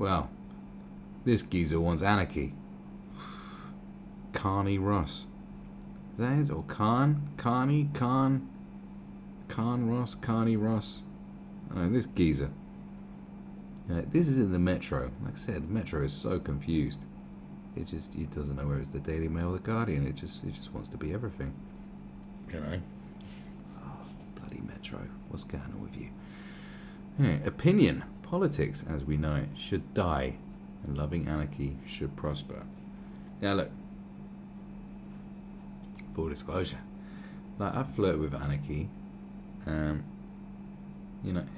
Well, this geezer wants anarchy. Carney Ross. That is, or Carney Ross, Carney Ross. I know, this geezer. This is in the Metro. Like I said, the Metro is so confused. It doesn't know whether it's the Daily Mail or the Guardian. It just wants to be everything. Oh, bloody Metro. What's going on with you? Opinion. Politics, as we know it, should die, and loving anarchy should prosper. Now look, full disclosure, like I flirt with anarchy.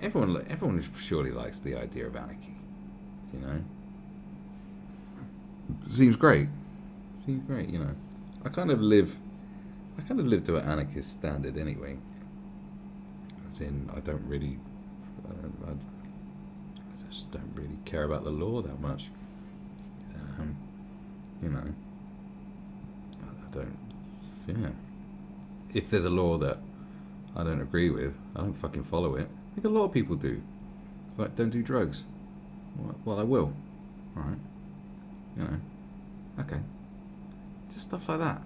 Everyone surely likes the idea of anarchy. Seems great. I kind of live to an anarchist standard anyway. As in, I just don't really care about the law that much. I don't. Yeah. If there's a law that I don't agree with, I don't fucking follow it. I think a lot of people do. Like, don't do drugs. Well, I will. Alright. Okay. Just stuff like that.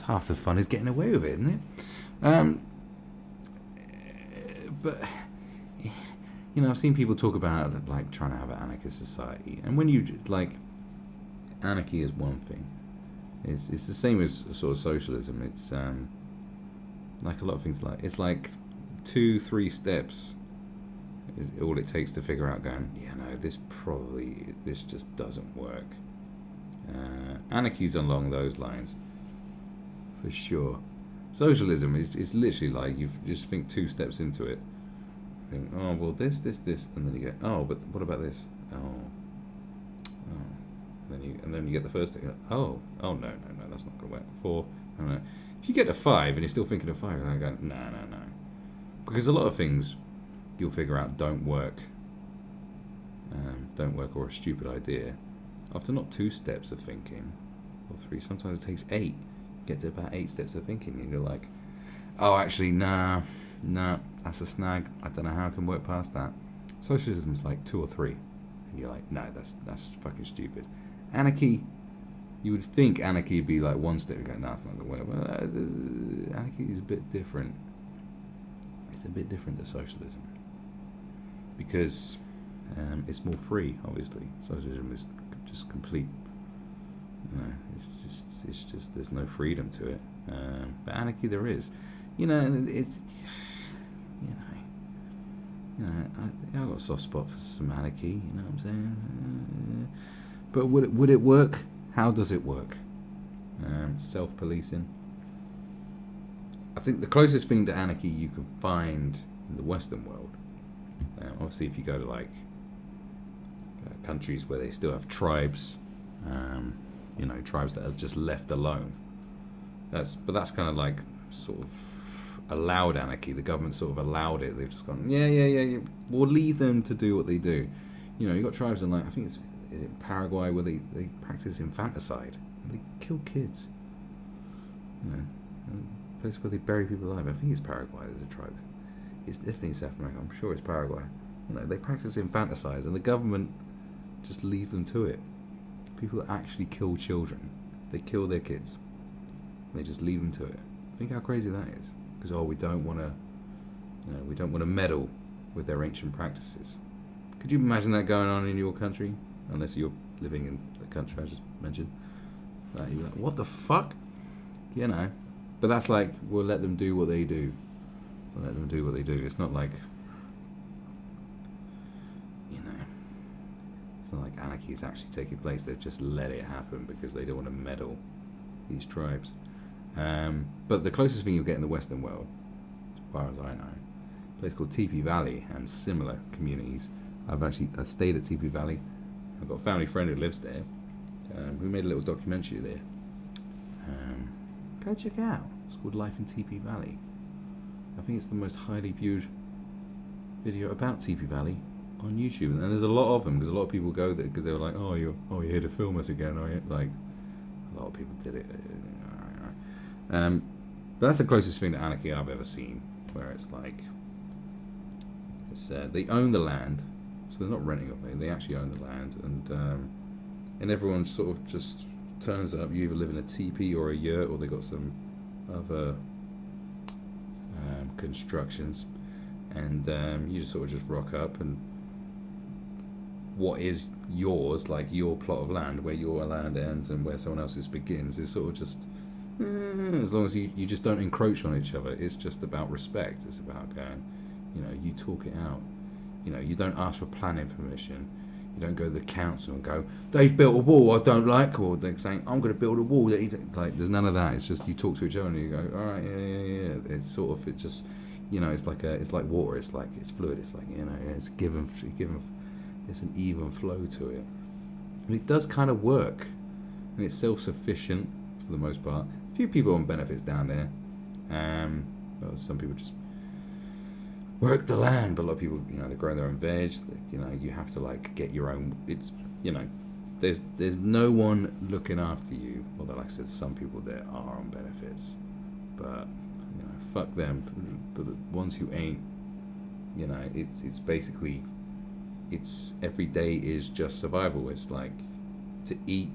Half the fun is getting away with it, isn't it? But I've seen people talk about like trying to have an anarchist society, and when you like, anarchy is one thing. It's the same as sort of socialism. It's like a lot of things. Like it's like 2-3 steps is all it takes to figure out. Going, this just doesn't work. Anarchy's along those lines, for sure. Socialism is literally like you just think 2 steps into it. Think, oh well, this, and then you get, oh, but what about this? And then you get the first thing. Oh, no, that's not going to work. 4, I don't know. If you get to 5 and you're still thinking of 5, and I go, no, because a lot of things you'll figure out don't work, or a stupid idea. After not 2 steps of thinking, or 3, sometimes it takes 8. Get to about 8 steps of thinking, and you're like, oh, actually, nah, that's a snag. I don't know how I can work past that. Socialism's like 2 or 3, and you're like, no, that's fucking stupid. Anarchy, you would think anarchy would be like 1 step. You go, no, it's not gonna work. Well, anarchy is a bit different. It's a bit different to socialism because it's more free. Obviously, socialism is just complete. It's just there's no freedom to it. But anarchy there is. It's I've got a soft spot for some anarchy. You know what I'm saying? But would it work? How does it work? Self-policing. I think the closest thing to anarchy you can find in the Western world. Obviously, if you go to like countries where they still have tribes. Tribes that are just left alone. That's kind of like sort of allowed anarchy. The government sort of allowed it. They've just gone, yeah. We'll leave them to do what they do. You've got tribes in like, I think it's in Paraguay where they practice infanticide. They kill kids. A place where they bury people alive. I think it's Paraguay. There's a tribe. It's definitely South America. I'm sure it's Paraguay. They practice infanticide, and the government just leave them to it. People that actually kill children, they kill their kids. They just leave them to it. Think how crazy that is. Because we don't want to meddle with their ancient practices. Could you imagine that going on in your country? Unless you're living in the country I just mentioned. You're like, what the fuck? But that's like, we'll let them do what they do. It's not like, it's not like anarchy is actually taking place. They've just let it happen because they don't want to meddle these tribes. But the closest thing you get in the Western world, as far as I know, a place called Teepee Valley and similar communities. I stayed at Teepee Valley. I've got a family friend who lives there. We made a little documentary there. Go check it out. It's called Life in Teepee Valley. I think it's the most highly viewed video about Teepee Valley on YouTube, and there's a lot of them because a lot of people go there because they were like, oh, you're here to film us again, are you? Like, a lot of people did it. But that's the closest thing to anarchy I've ever seen, where it's like, It's they own the land, so they're not renting off it. They actually own the land, and everyone sort of just turns up. You either live in a teepee or a yurt, or they got some other constructions, and you just sort of just rock up, and what is yours, like your plot of land, where your land ends and where someone else's begins, is sort of just as long as you just don't encroach on each other. It's just about respect. It's about going, you talk it out. You don't ask for planning permission. You don't go to the council and go, they've built a wall I don't like, or they're saying, I'm going to build a wall that you don't like. There's none of that. It's just you talk to each other and you go, all right, yeah. It's sort of, it just, it's like water. It's like, it's fluid. It's like, it's given, it's an even flow to it. And it does kind of work. And it's self-sufficient for the most part. A few people on benefits down there. Well, some people just work the land, but a lot of people, they grow their own veg. You have to like get your own. It's there's no one looking after you. Although, like I said, some people there are on benefits, but fuck them. But the ones who ain't, it's basically, it's every day is just survival. It's like to eat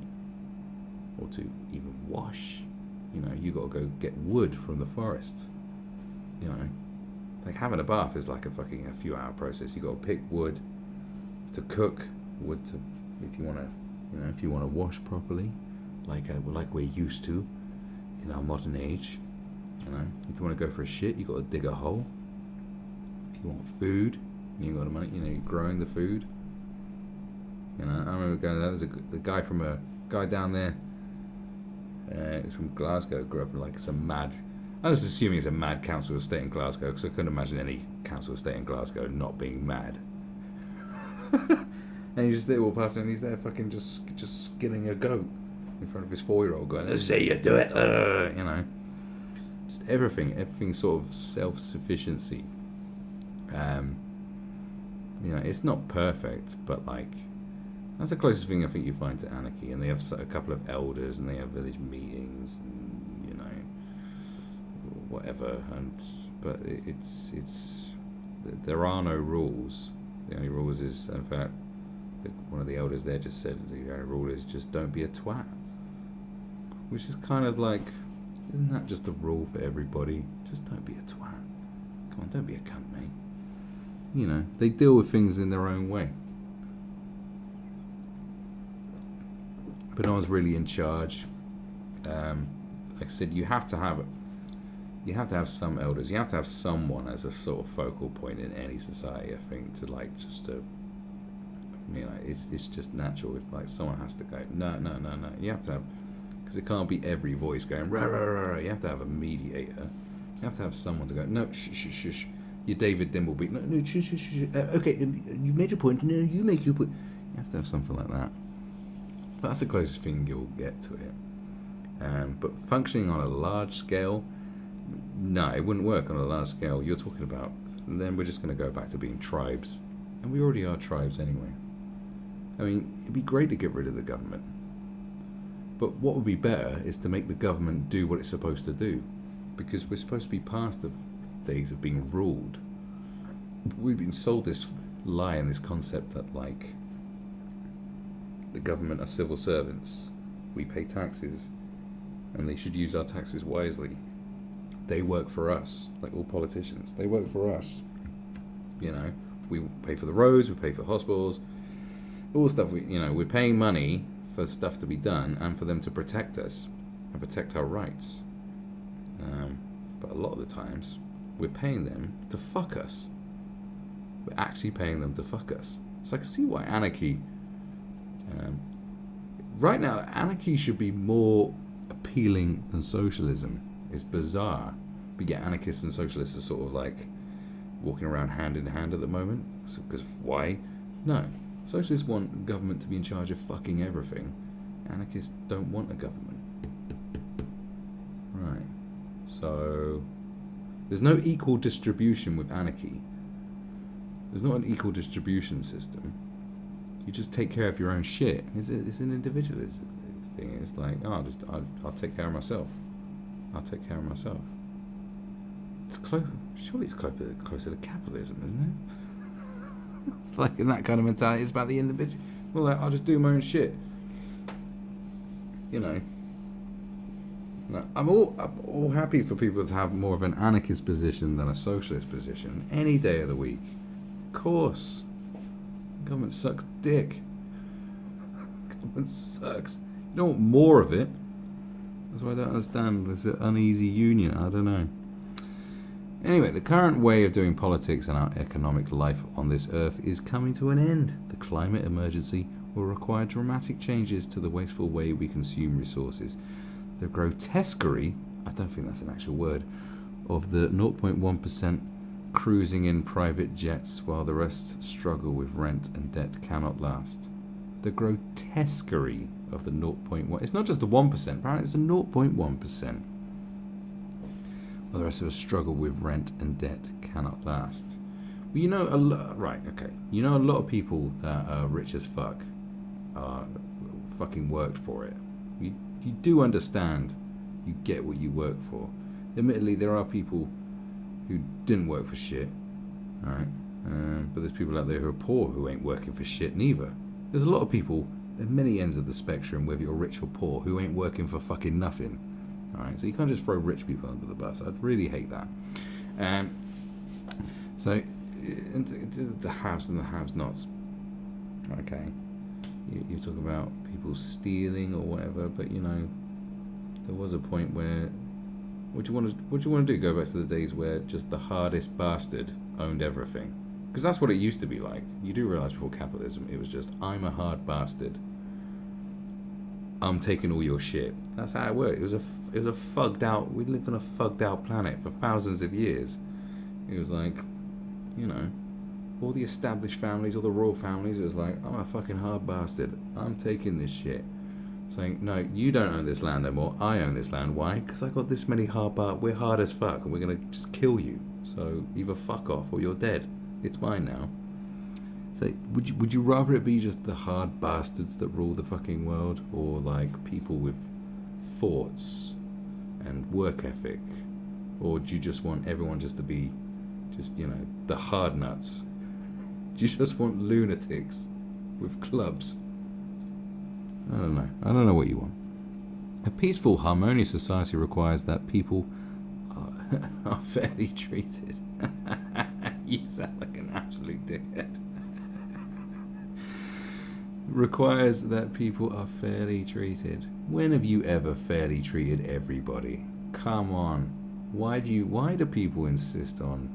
or to even wash. You got to go get wood from the forest. Like having a bath is like a few hour process. You got to pick wood to cook, wood to, if you want to wash properly, like we're used to in our modern age. If you want to go for a shit, you got to dig a hole. If you want food, you got to money. You're growing the food. I remember going there. There's a guy down there. He's from Glasgow. Grew up in like some mad. I was assuming it's a mad council estate in Glasgow, because I couldn't imagine any council estate in Glasgow not being mad. And you just there walk past him, and he's there fucking just skinning a goat in front of his 4-year-old, going, "Let's see you do it," Just everything sort of self-sufficiency. It's not perfect, but like that's the closest thing I think you find to anarchy. And they have a couple of elders, and they have village meetings, and whatever, but it's there are no rules. The only rules is, in fact, one of the elders there just said the only rule is just don't be a twat, which is kind of like, isn't that just a rule for everybody? Just don't be a twat. Come on, don't be a cunt, mate. They deal with things in their own way, but no one's really in charge. Like I said, you have to have some elders. You have to have someone as a sort of focal point in any society, I think, to like just to, it's just natural. It's like someone has to go, no. You have to have, because it can't be every voice going, rah, rah, rah, rah. You have to have a mediator. You have to have someone to go, no, shh. You're David Dimbleby. No, shh. Okay, you made your point. No, you make your point. You have to have something like that. But that's the closest thing you'll get to it. But functioning on a large scale, no, it wouldn't work on a large scale. You're talking about, and then we're just going to go back to being tribes. And we already are tribes anyway. I mean, it'd be great to get rid of the government. But what would be better is to make the government do what it's supposed to do. Because we're supposed to be past the days of being ruled. We've been sold this lie and this concept that, like, the government are civil servants. We pay taxes, and they should use our taxes wisely. They work for us, like all politicians. They work for us. We pay for the roads, we pay for hospitals, all stuff. We're paying money for stuff to be done and for them to protect us and protect our rights. But a lot of the times, we're paying them to fuck us. We're actually paying them to fuck us. So I can see why anarchy. Right now, anarchy should be more appealing than socialism. It's bizarre, but yet anarchists and socialists are sort of like walking around hand in hand at the moment. So, because why? No, socialists want government to be in charge of fucking everything. Anarchists don't want a government. Right. So there's no equal distribution with anarchy. There's not an equal distribution system. You just take care of your own shit. It's an individualist thing. It's like, I'll take care of myself. I'll take care of myself. It's close. Surely it's closer to capitalism, isn't Like in that kind of mentality, it's about the individual. Well, like, I'll just do my own shit. You know. I'm all happy for people to have more of an anarchist position than a socialist position any day of the week. Of course. Government sucks dick. Government sucks. You don't want more of it. That's why I don't understand. It's an uneasy union. I don't know. Anyway, the current way of doing politics and our economic life on this earth is coming to an end. The climate emergency will require dramatic changes to the wasteful way we consume resources. The grotesquerie, I don't think that's an actual word, of the 0.1% cruising in private jets while the rest struggle with rent and debt cannot last. The grotesquerie of the 0.1%. It's not just the 1%, apparently it's the 0.1%. While the rest of us struggle with rent and debt cannot last. Well, you know, a lot of people that are rich as fuck fucking worked for it. You do understand you get what you work for. Admittedly, there are people who didn't work for shit, alright? But there's people out there who are poor who ain't working for shit neither. There's a lot of people at many ends of the spectrum, whether you're rich or poor, who ain't working for fucking nothing. Alright, so you can't just throw rich people under the bus. I'd really hate that. So, the haves and the have-nots. Okay. You talk about people stealing or whatever, but you know, there was a point where what do you want to do? Go back to the days where just the hardest bastard owned everything, because that's what it used to be like. You do realize before capitalism, it was just I'm a hard bastard. I'm taking all your shit. That's how it worked. It was a fugged out. We lived on a fugged out planet for thousands of years. It was like, you know, all the established families, all the royal families, it was like, I'm a fucking hard bastard. I'm taking this shit. Saying, no, you don't own this land no more. I own this land. Why? Because I got this many we're hard as fuck, and we're going to just kill you. So either fuck off or you're dead. It's mine now. So would you rather it be just the hard bastards that rule the fucking world, or like people with thoughts and work ethic? Or do you just want everyone just to be just, you know, the hard nuts? Do you just want lunatics with clubs? I don't know. I don't know what you want. A peaceful, harmonious society requires that people are fairly treated. You sound like an absolute dickhead. Requires that people are fairly treated. When have you ever fairly treated everybody? Come on. Why do people insist on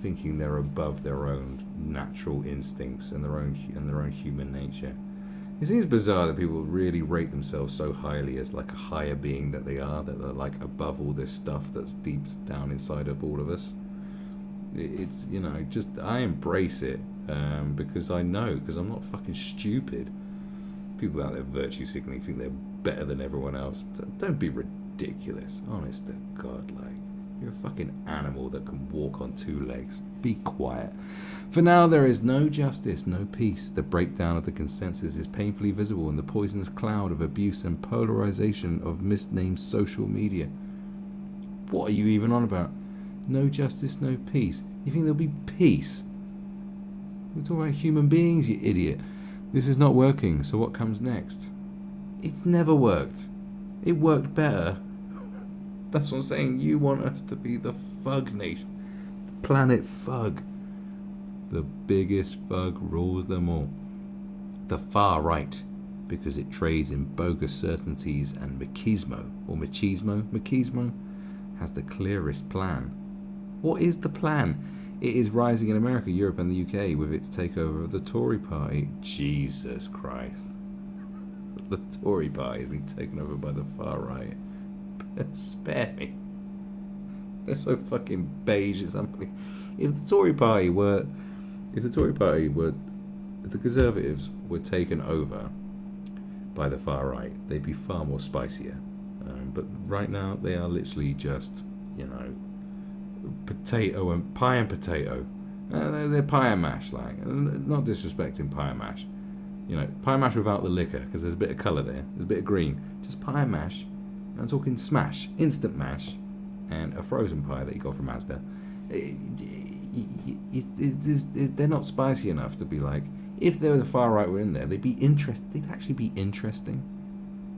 thinking they're above their own natural instincts and their own human nature? It seems bizarre that people really rate themselves so highly as like a higher being that they're like above all this stuff that's deep down inside of all of us. It's, you know, just I embrace it because I'm not fucking stupid. People out there virtue signaling think they're better than everyone else. Don't be ridiculous. Honest to God, like, you're a fucking animal that can walk on two legs. Be quiet. For now, there is no justice, no peace. The breakdown of the consensus is painfully visible in the poisonous cloud of abuse and polarization of misnamed social media. What are you even on about? No justice, no peace. You think there'll be peace? We're talking about human beings, you idiot. This is not working, so what comes next? It's never worked. It worked better. That's what I'm saying. You want us to be the Thug Nation. The planet Thug. The biggest thug rules them all. The far right, because it trades in bogus certainties, and machismo has the clearest plan. What is the plan? It is rising in America, Europe and the UK with its takeover of the Tory party. Jesus Christ. The Tory party has been taken over by the far right. Spare me. They're so fucking beige, it's unbelievable. If the Conservatives were taken over by the far right, they'd be far more spicier. But right now, they are literally just, you know, pie and potato. They're pie and mash, like, not disrespecting pie and mash. You know, pie and mash without the liquor, because there's a bit of colour there, there's a bit of green. Just pie and mash. I'm talking smash, instant mash, and a frozen pie that you got from Asda. they're not spicy enough to be like, if the far right were in there, they'd actually be interesting.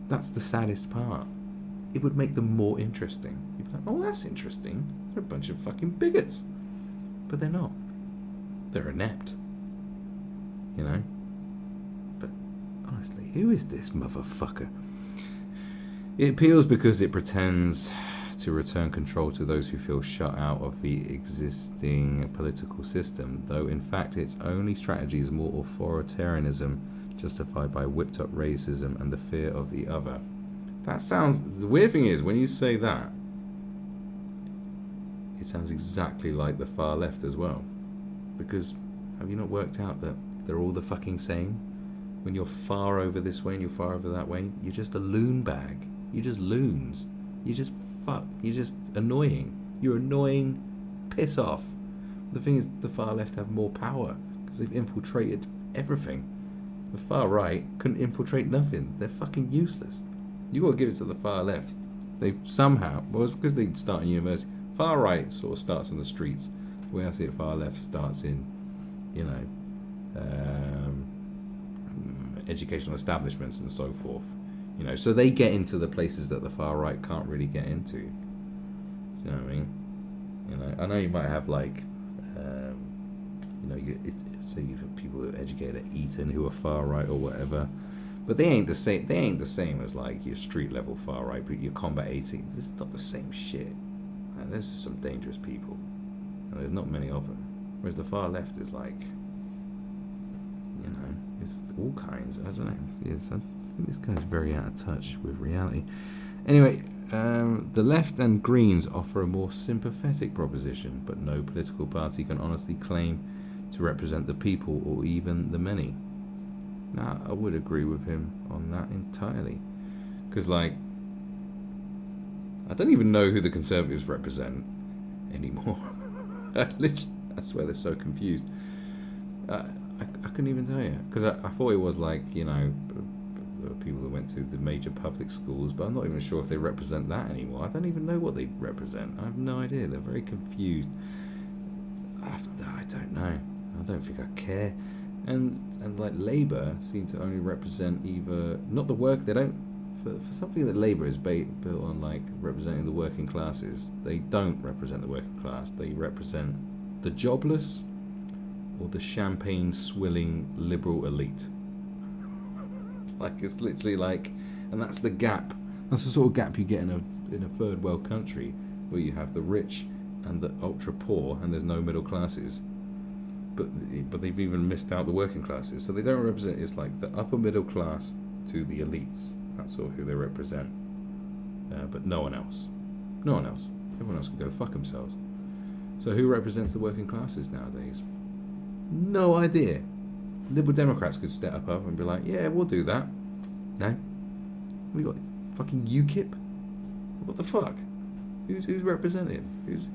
That's the saddest part. It would make them more interesting. You'd be like, oh, that's interesting. They're a bunch of fucking bigots. But they're not. They're inept. You know? But honestly, who is this motherfucker? It appeals because it pretends to return control to those who feel shut out of the existing political system, though in fact its only strategy is more authoritarianism justified by whipped up racism and the fear of the other. That sounds... The weird thing is, when you say that, it sounds exactly like the far left as well. Because have you not worked out that they're all the fucking same? When you're far over this way and you're far over that way, you're just a loon bag. You're just loons. You're just fuck. You're just annoying. You're annoying. Piss off. The thing is, the far left have more power because they've infiltrated everything. The far right couldn't infiltrate nothing. They're fucking useless. You got to give it to the far left. They've somehow, well, it's because they start in university. Far right sort of starts on the streets. The way I see it, far left starts in, you know, educational establishments and so forth. You know, so they get into the places that the far right can't really get into. You know what I mean? You know, I know you might have like, you know, say you've got people that are educated at Eton who are far right or whatever, but they ain't the same. They ain't the same as like your street level far right, but your combat 18. This is not the same shit. Like, there's some dangerous people, and there's not many of them. Whereas the far left is like, you know, it's all kinds. I don't know. Yes, I think this guy's very out of touch with reality. Anyway, the left and Greens offer a more sympathetic proposition, but no political party can honestly claim to represent the people or even the many. Now, I would agree with him on that entirely. Because, like, I don't even know who the Conservatives represent anymore. I swear they're so confused. I couldn't even tell you. Because I thought it was like, you know, people that went to the major public schools, but I'm not even sure if they represent that anymore. I don't even know what they represent. I have no idea. They're very confused. I don't know. I don't think I care. And like Labour seem to only represent either not the work. They don't for something that Labour is built on, like representing the working classes. They don't represent the working class. They represent the jobless or the champagne swilling liberal elite. Like it's literally like, and that's the gap. That's the sort of gap you get in a third world country where you have the rich and the ultra poor, and there's no middle classes. But they've even missed out the working classes, so they don't represent. It's like the upper middle class to the elites. That's sort of who they represent. But no one else. No one else. Everyone else can go fuck themselves. So who represents the working classes nowadays? No idea. Liberal Democrats could step up and be like, yeah, we'll do that. No. We got fucking UKIP. What the fuck? Who's represented? Who's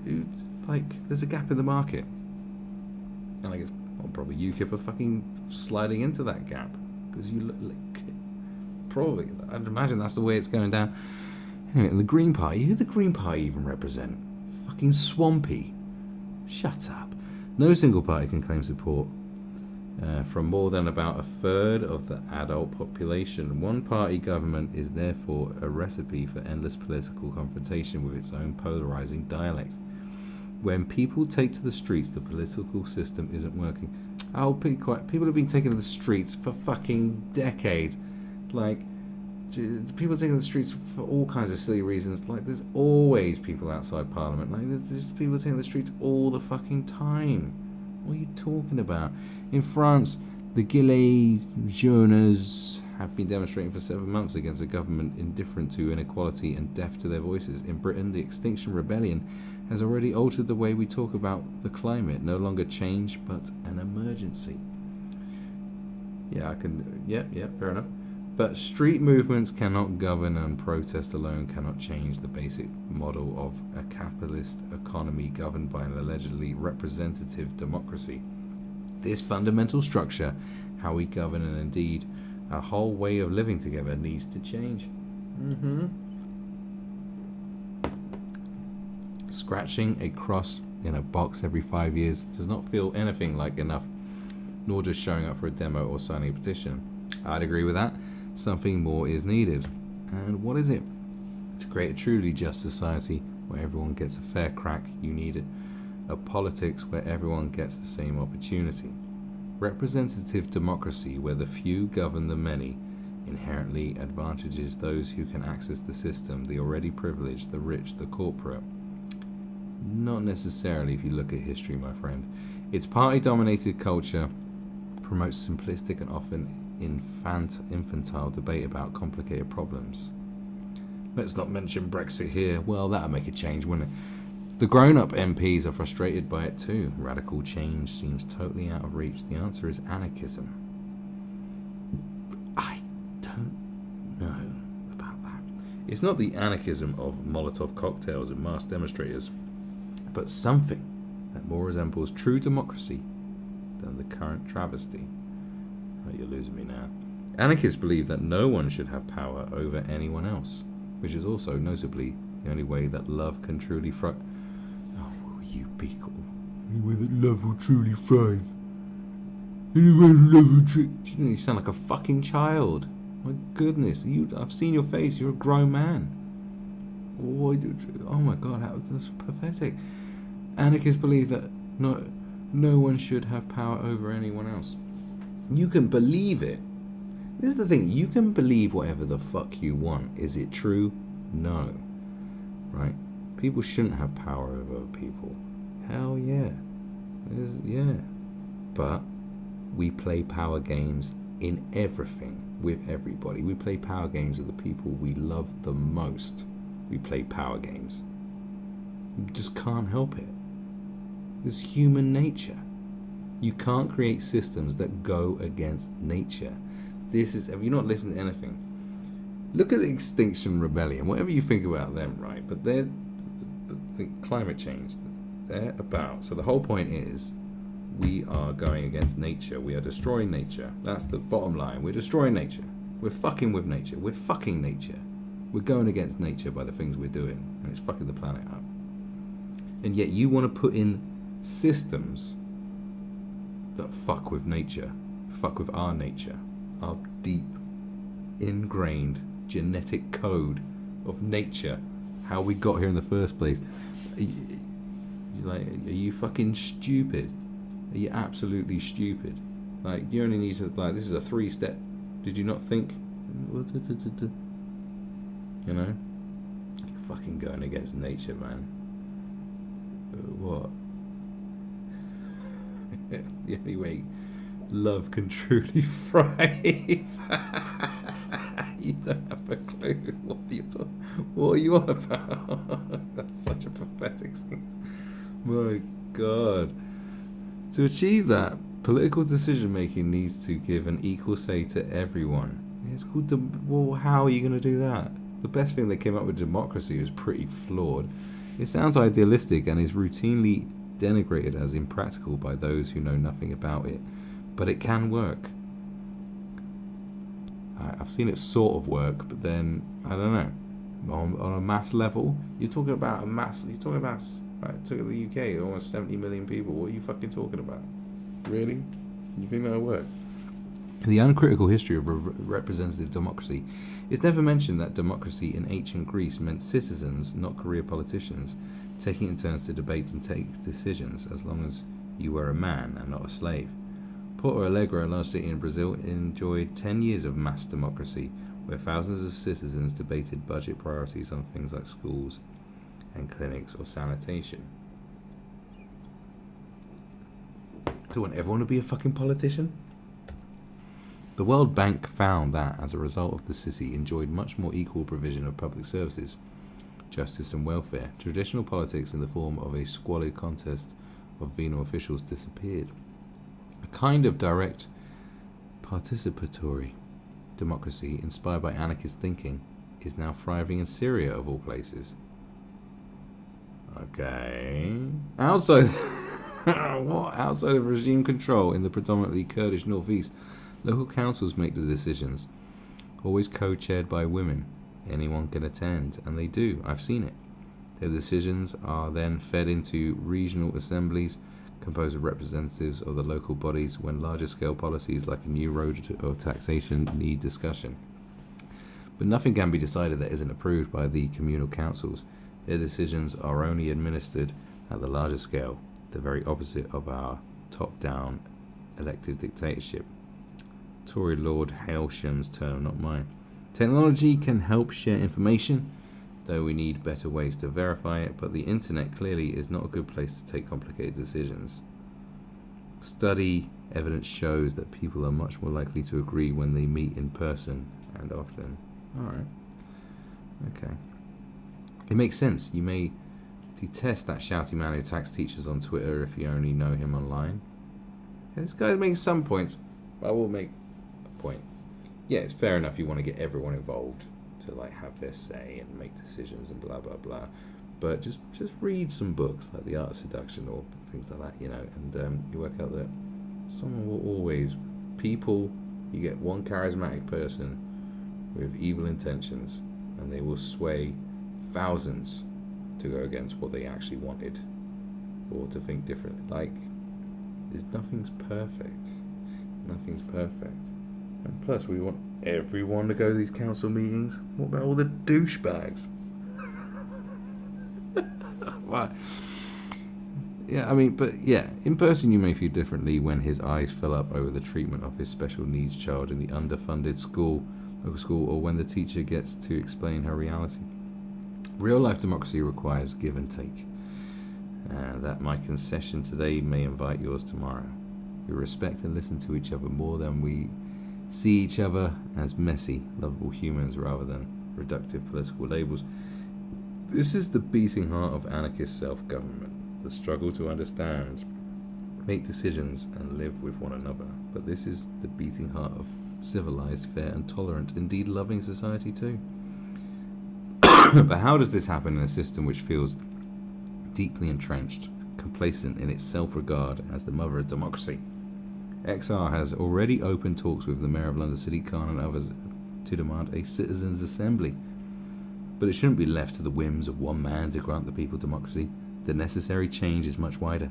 like? There's a gap in the market. And I guess probably UKIP are fucking sliding into that gap because you look like, probably. I'd imagine that's the way it's going down. Anyway, and the Green Party. Who the Green Party even represent? Fucking swampy. Shut up. No single party can claim support from more than about a third of the adult population. One party government is therefore a recipe for endless political confrontation with its own polarizing dialect. When people take to the streets, the political system isn't working. I'll be quiet. People have been taking to the streets for fucking decades. Like, people taking to the streets for all kinds of silly reasons. Like, there's always people outside Parliament. Like, there's people taking the streets all the fucking time. What are you talking about? In France, the Gilets Jaunes have been demonstrating for 7 months against a government indifferent to inequality and deaf to their voices. In Britain, the Extinction Rebellion has already altered the way we talk about the climate. No longer change, but an emergency. Yeah, fair enough. But street movements cannot govern, and protest alone cannot change the basic model of a capitalist economy governed by an allegedly representative democracy. This fundamental structure, how we govern and indeed our whole way of living together, needs to change. Scratching a cross in a box every 5 years does not feel anything like enough, nor just showing up for a demo or signing a petition. I'd agree with that. Something more is needed. And what is it? To create a truly just society where everyone gets a fair crack, you need a politics where everyone gets the same opportunity. Representative democracy where the few govern the many inherently advantages those who can access the system, the already privileged, the rich, the corporate. Not necessarily if you look at history, my friend. Its party-dominated culture promotes simplistic and often infantile debate about complicated problems. Let's not mention Brexit here. Well, that'll make a change, wouldn't it? The grown-up MPs are frustrated by it too. Radical change seems totally out of reach. The answer is anarchism. I don't know about that. It's not the anarchism of Molotov cocktails and mass demonstrators, but something that more resembles true democracy than the current travesty. Oh, you're losing me now. Anarchists believe that no one should have power over anyone else, which is also notably the only way that love can truly thrive. Oh, will you be cool? The only way that love will truly thrive. The only way that love will truly... You sound like a fucking child. My goodness, I've seen your face. You're a grown man. Oh my God, that's pathetic. Anarchists believe that no one should have power over anyone else. You can believe it. This is the thing. You can believe whatever the fuck you want. Is it true? No. Right? People shouldn't have power over people. Hell yeah. Yeah. But we play power games in everything with everybody. We play power games with the people we love the most. We play power games. You just can't help it. It's human nature. You can't create systems that go against nature. Have you not listened to anything? Look at the Extinction Rebellion, whatever you think about them, right? But they're the climate change, they're about. So the whole point is, we are going against nature. We are destroying nature. That's the bottom line. We're destroying nature. We're fucking with nature. We're fucking nature. We're going against nature by the things we're doing, and it's fucking the planet up. And yet you want to put in systems that fuck with nature, fuck with our nature, our deep, ingrained genetic code of nature, how we got here in the first place. Are you fucking stupid? Are you absolutely stupid? Like, you only need to, like, this is a 3-step. Did you not think? You know? You're fucking going against nature, man. What? The only way love can truly thrive. You don't have a clue. What are you on about? That's such a pathetic thing. My God. To achieve that, political decision making needs to give an equal say to everyone. It's called well, how are you going to do that? The best thing they came up with democracy was pretty flawed. It sounds idealistic and is routinely denigrated as impractical by those who know nothing about it, but it can work. I've seen it sort of work, but then I don't know. On a mass level, you're talking about a mass. You're talking about took the UK, almost 70 million people. What are you fucking talking about? Really? You think that'll work? In the uncritical history of representative democracy, it's never mentioned that democracy in ancient Greece meant citizens, not career politicians, taking in turns to debate and take decisions as long as you were a man and not a slave. Porto Alegre, a large city in Brazil, enjoyed 10 years of mass democracy, where thousands of citizens debated budget priorities on things like schools and clinics or sanitation. Do you want everyone to be a fucking politician? The World Bank found that, as a result of the city enjoyed much more equal provision of public services, justice and welfare, traditional politics in the form of a squalid contest of venal officials disappeared. A kind of direct participatory democracy inspired by anarchist thinking is now thriving in Syria, of all places. Okay. Outside of regime control in the predominantly Kurdish northeast, local councils make the decisions, always co-chaired by women. Anyone can attend, and they do. I've seen it. Their decisions are then fed into regional assemblies composed of representatives of the local bodies when larger scale policies like a new road or taxation need discussion. But nothing can be decided that isn't approved by the communal councils. Their decisions are only administered at the larger scale, the very opposite of our top-down elective dictatorship. Tory Lord Hailsham's term, not mine. Technology can help share information, though we need better ways to verify it, but the internet clearly is not a good place to take complicated decisions. Study evidence shows that people are much more likely to agree when they meet in person and often. Alright. Okay. It makes sense. You may detest that shouty man who attacks teachers on Twitter if you only know him online. Okay, this guy's making some points, but I will make a point. Yeah, it's fair enough you want to get everyone involved to like have their say and make decisions and blah blah blah, but just read some books like The Art of Seduction or things like that, you know, and you work out that someone will always, you get one charismatic person with evil intentions and they will sway thousands to go against what they actually wanted or to think differently. Like, nothing's perfect. And plus, we want everyone to go to these council meetings. What about all the douchebags? What? Yeah, I mean, but yeah, in person you may feel differently when his eyes fill up over the treatment of his special needs child in the underfunded local school, or when the teacher gets to explain her reality. Real life democracy requires give and take. That my concession today may invite yours tomorrow. We respect and listen to each other more than we see each other as messy, lovable humans rather than reductive political labels. This is the beating heart of anarchist self-government, the struggle to understand, make decisions and live with one another. But this is the beating heart of civilized, fair and tolerant, indeed loving society too. But how does this happen in a system which feels deeply entrenched, complacent in its self-regard as the mother of democracy? XR has already opened talks with the Mayor of London City, Khan and others to demand a citizens' assembly. But it shouldn't be left to the whims of one man to grant the people democracy. The necessary change is much wider.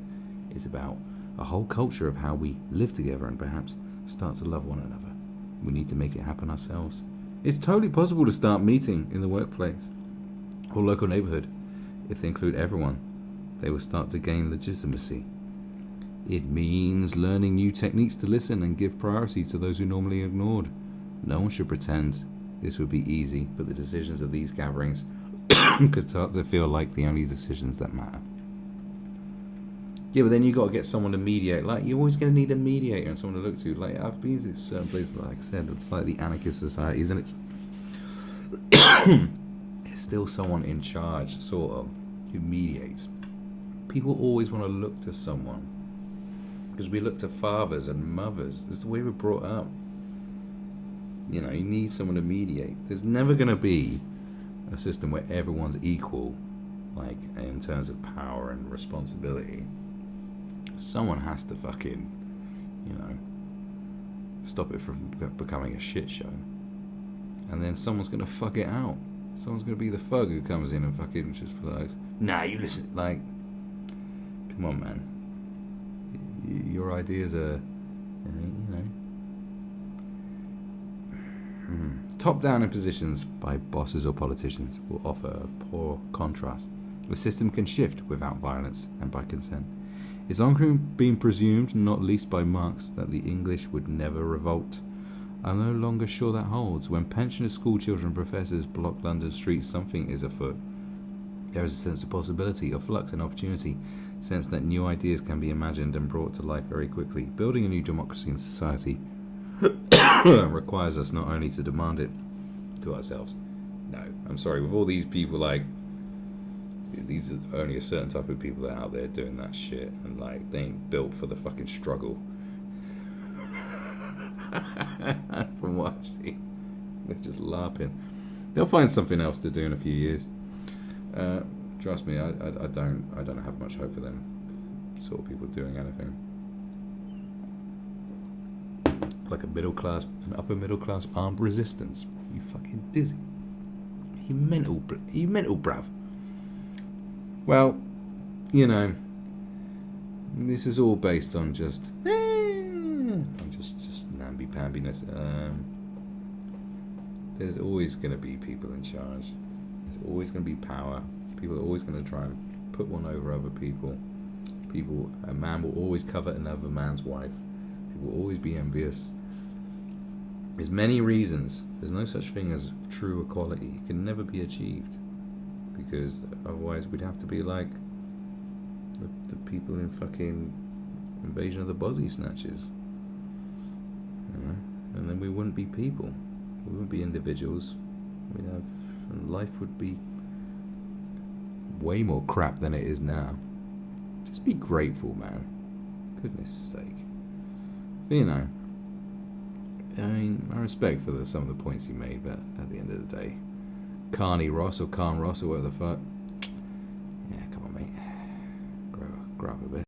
It's about a whole culture of how we live together and perhaps start to love one another. We need to make it happen ourselves. It's totally possible to start meeting in the workplace or local neighbourhood. If they include everyone, they will start to gain legitimacy. It means learning new techniques to listen and give priority to those who normally are ignored. No one should pretend this would be easy, but the decisions of these gatherings could start to feel like the only decisions that matter. Yeah, but then you got to get someone to mediate. Like, you're always going to need a mediator and someone to look to. Like, I've been to certain places, like I said, it's slightly anarchist societies, and it's it's still someone in charge, sort of, who mediates. People always want to look to someone because we look to fathers and mothers. That's the way we're brought up. You know, you need someone to mediate. There's never going to be a system where everyone's equal, like, in terms of power and responsibility. Someone has to fucking, you know, stop it from becoming a shit show. And then someone's going to fuck it out. Someone's going to be the thug who comes in and fucking just like, nah, you listen. Like, come on, man. Your ideas are, you know. Top-down impositions by bosses or politicians will offer a poor contrast. The system can shift without violence and by consent. It's often been presumed, not least by Marx, that the English would never revolt. I'm no longer sure that holds. When pensioners, schoolchildren, and professors block London streets, something is afoot. There is a sense of possibility, of flux and opportunity, sense that new ideas can be imagined and brought to life very quickly. Building a new democracy in society requires us not only to demand it to ourselves. No, I'm sorry, with all these people, like, these are only a certain type of people that are out there doing that shit, and like, they ain't built for the fucking struggle. From what I've seen, they're just LARPing. They'll find something else to do in a few years. Trust me, I don't have much hope for them sort of people doing anything. Like an upper middle class armed resistance. You fucking dizzy. You mental bruv. Well, you know, this is all based on just namby-pambiness. There's always going to be people in charge. There's always going to be power. People are always going to try and put one over other people. A man will always covet another man's wife. People will always be envious. There's many reasons. There's no such thing as true equality. It can never be achieved, because otherwise we'd have to be like the people in fucking Invasion of the Body Snatchers, and then we wouldn't be people. We wouldn't be individuals. And life would be way more crap than it is now. Just be grateful, man. Goodness sake. But, I mean, I respect for some of the points he made, but at the end of the day, Carney Ross or Carn Ross or whatever the fuck. Yeah, come on, mate. Grow up a bit.